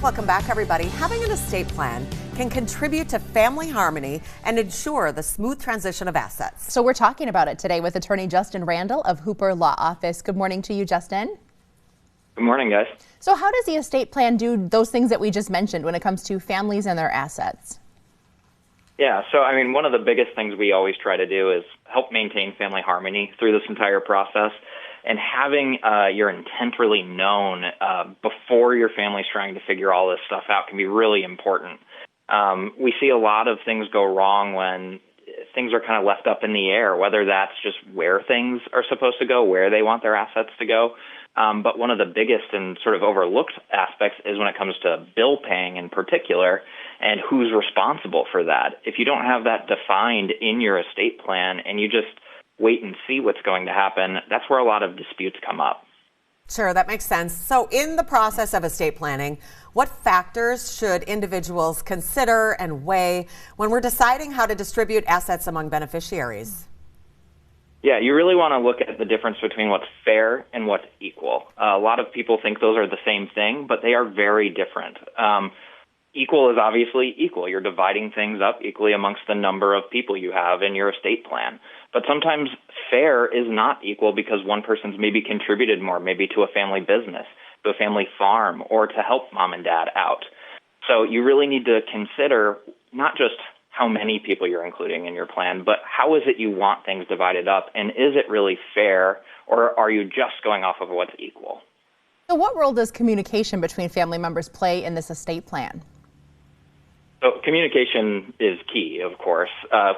Welcome back, everybody. Having an estate plan can contribute to family harmony and ensure the smooth transition of assets. So we're talking about it today with Attorney Justin Randall of Hooper Law Office. Good morning to you, Justin. Good morning, guys. So how does the estate plan do those things that we just mentioned when it comes to families and their assets? Yeah, so one of the biggest things we always try to do is help maintain family harmony through this entire process. And having your intent really known before your family's trying to figure all this stuff out can be really important. We see a lot of things go wrong when things are kind of left up in the air, whether that's just where things are supposed to go, where they want their assets to go. But one of the biggest and sort of overlooked aspects is when it comes to bill paying in particular and who's responsible for that. If you don't have that defined in your estate plan and you just wait and see what's going to happen, that's where a lot of disputes come up. Sure, that makes sense. So in the process of estate planning, what factors should individuals consider and weigh when we're deciding how to distribute assets among beneficiaries? Yeah, you really want to look at the difference between what's fair and what's equal. A lot of people think those are the same thing, but they are very different. Equal is obviously equal. You're dividing things up equally amongst the number of people you have in your estate plan. But sometimes fair is not equal because one person's maybe contributed more, maybe to a family business, to a family farm, or to help mom and dad out. So you really need to consider not just how many people you're including in your plan, but how is it you want things divided up, and is it really fair, or are you just going off of what's equal? So what role does communication between family members play in this estate plan? So communication is key, of course.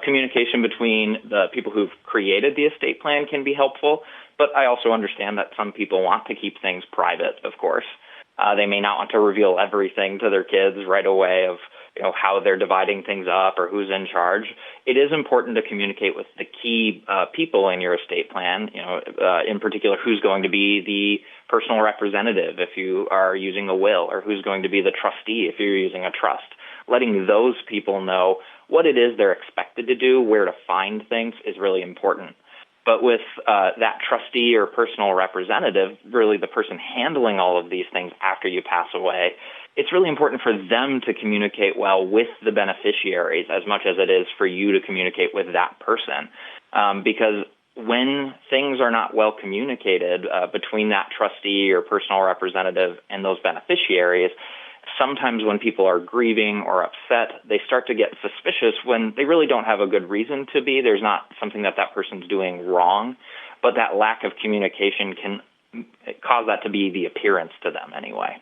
Communication between the people who've created the estate plan can be helpful, but I also understand that some people want to keep things private, of course. They may not want to reveal everything to their kids right away of how they're dividing things up or who's in charge. It is important to communicate with the key people in your estate plan, in particular who's going to be the personal representative if you are using a will, or who's going to be the trustee if you're using a trust. Letting those people know what it is they're expected to do, where to find things, is really important. But with that trustee or personal representative, really the person handling all of these things after you pass away, it's really important for them to communicate well with the beneficiaries as much as it is for you to communicate with that person. Because when things are not well communicated between that trustee or personal representative and those beneficiaries, sometimes when people are grieving or upset, they start to get suspicious when they really don't have a good reason to be. There's not something that person's doing wrong, but that lack of communication can cause that to be the appearance to them anyway.